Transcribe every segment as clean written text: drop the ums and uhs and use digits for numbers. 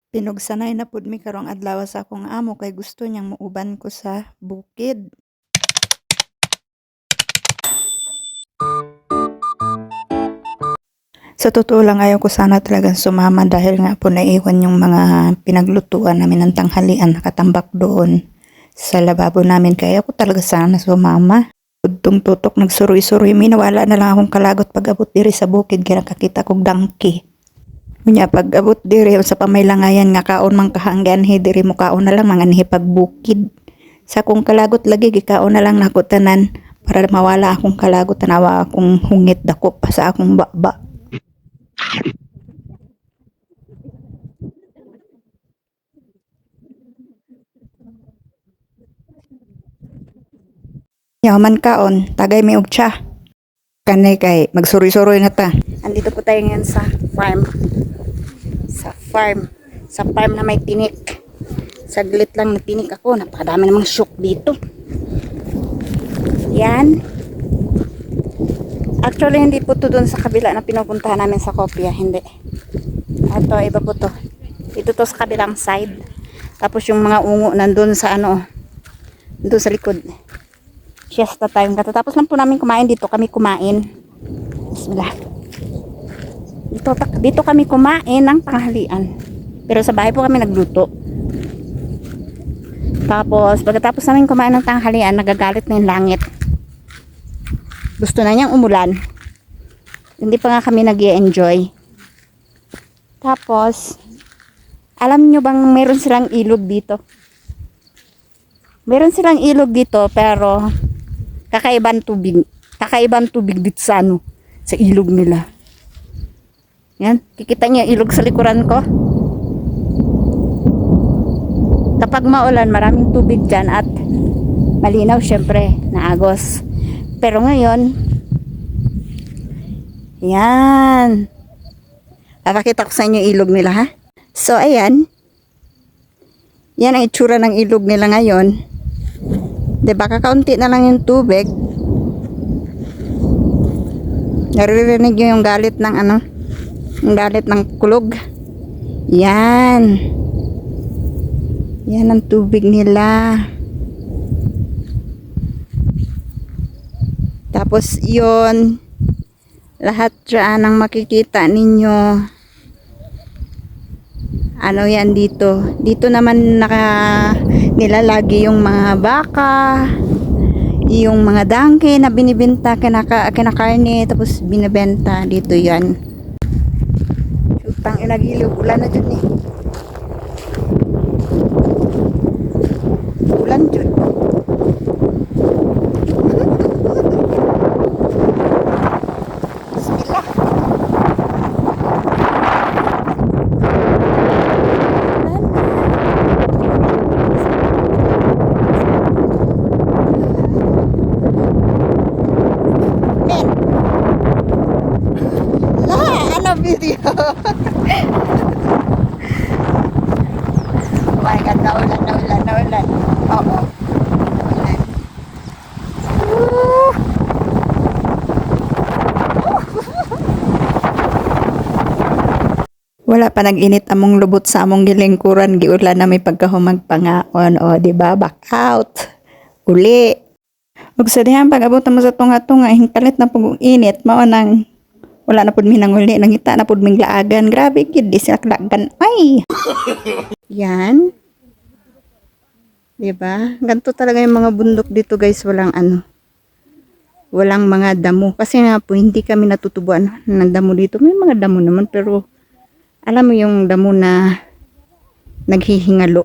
Pinugsanay na pud mi karong adlaw sa akong amo kay gusto niyang muuban ko sa bukid. Sa totoo lang ayaw ko sana talagang sumama dahil nga po naiwan yung mga pinaglutuan namin ng tanghalian nakatambak doon sa lababo namin kaya ako talaga sana sumama. Udtong tutok nagsuroy-suroy mi nawala na lang akong kalagot pag abot diri sa bukid kaya nakakita kog dangki. Unya pag abot diri sa pamaylangayan nga kaon man kahanggan diri mo kaon na lang manganhi pagbukid. Sa akong kalagot lagi gikaon na lang nako tanan para mawala akong kalagot tanawa akong hungit dako pa sa akong baba. Yaman kaon, tagay mi og tsa. Kanay kay magsuroy-suroy na ta. Andito po tayo ngayon sa farm. Sa farm. Sa farm na may tinik. Saglit lang na tinik ako. Napakadami namang shook dito. Yan. Actually, hindi po to dun sa kabila na pinupuntahan namin sa kopya. Hindi. Ito, iba po to. Ito to sa kabilang side. Tapos yung mga ungo nandun sa ano. Doon sa likod. Siesta time. Katatapos lang po namin kumain dito. Kami kumain. Bismillah. Dito kami kumain ng tanghalian. Pero sa bahay po kami nagluto. Tapos, pagkatapos namin kumain ng tanghalian, nagagalit na yung langit. Gusto na niyang umulan. Hindi pa nga kami nag-i-enjoy. Tapos, alam nyo bang meron silang ilog dito? Meron silang ilog dito, pero kakaibang tubig. Kakaibang tubig dito sa ano, sa ilog nila. Yan, kikita niyo ilog sa likuran ko. Kapag maulan, maraming tubig dyan at malinaw syempre, naagos. Pero ngayon, yan. Papakita ko sa inyo ilog nila ha. So ayan. Yan ang itsura ng ilog nila ngayon. Diba kakaunti na lang yung tubig. Naririnig nyo yung galit ng ano, yung galit ng kulog. Yan. Yan ang tubig nila. Tapos yun, lahat dyan ang makikita ninyo. Ano yan dito? Dito naman nilalagi yung mga baka, yung mga dangke na binibenta, kinakarne, tapos binibenta. Dito yan. Utang inagiliw. Ulan na dyan eh. Ulan dyan. Bismillah. Video. Oh my God, naulan. Oo. Ulan. Wala pa nag-init among lubot sa among gilingkuran giulan na may pagkahumag pangaon o di ba back out uli ug sa dihang pag-abot mo sa tunga-tunga hingkalit na pug init mao nang wala na pud mi nanguli nangita na pud ming laagan grabe gid di sa lagan ay yan di ba ganto talaga yung mga bundok dito guys walang mga damo kasi nga po hindi kami natutubuan ng damo dito may mga damo naman pero alam mo yung damo na naghihingalo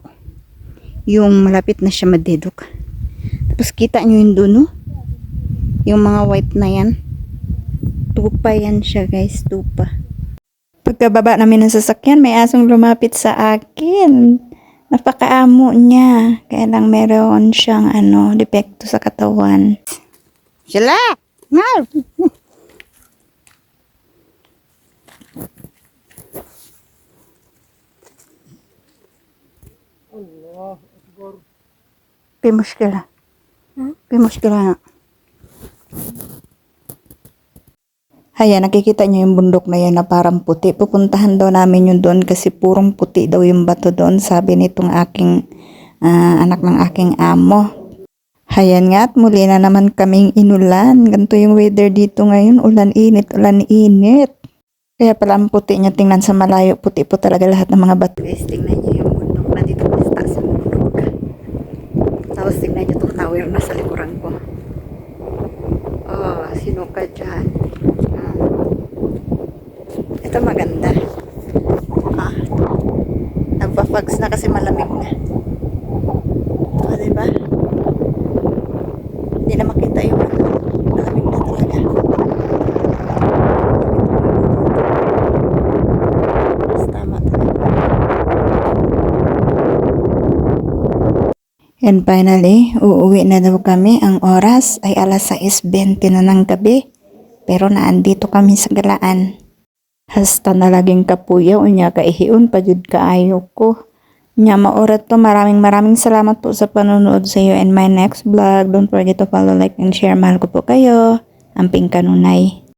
yung malapit na siya madedok tapos kita nyo yun doon no yung mga white na yan tupa yan siya guys, tupa. Pagkababa namin ng sasakyan, may asong lumapit sa akin. Napakaamo niya. Kaya lang meron siyang depekto sa katawan. Sila! Mal! Allah Akbar. Pimushkila. Pimushkila na. Haya, nakikita niyo yung bundok na yan na parang puti. Pupuntahan daw namin yun doon kasi purong puti daw yung bato doon. Sabi nitong aking anak ng aking amo. Hayan nga at muli na naman kaming inulan. Ganito yung weather dito ngayon. Ulan-init, ulan-init. Kaya pala ang puti niya. Tingnan sa malayo. Puti po talaga lahat ng mga bato. Guys, tingnan niyo yung bundok. Nandito po sa taas ng bundok. Tapos tingnan niyo itong tower na sa likuran ko. Oh, sino ka dyan? Ito maganda. Nagpa-fogs na kasi malamig na. O, diba? Hindi na makita yung malamig na talaga. Mas tama talaga. And finally, uuwi na daw kami. Ang oras ay alas 6:20 na ng gabi. Pero naandito kami sa galaan. Hasta na laging kapuyaw, unya kaihiun pa jud kaayo ko. Nya maorat to, maraming salamat po sa panonood sa iyo in my next vlog. Don't forget to follow, like, and share. Mahal ko po kayo. Amping kanunay.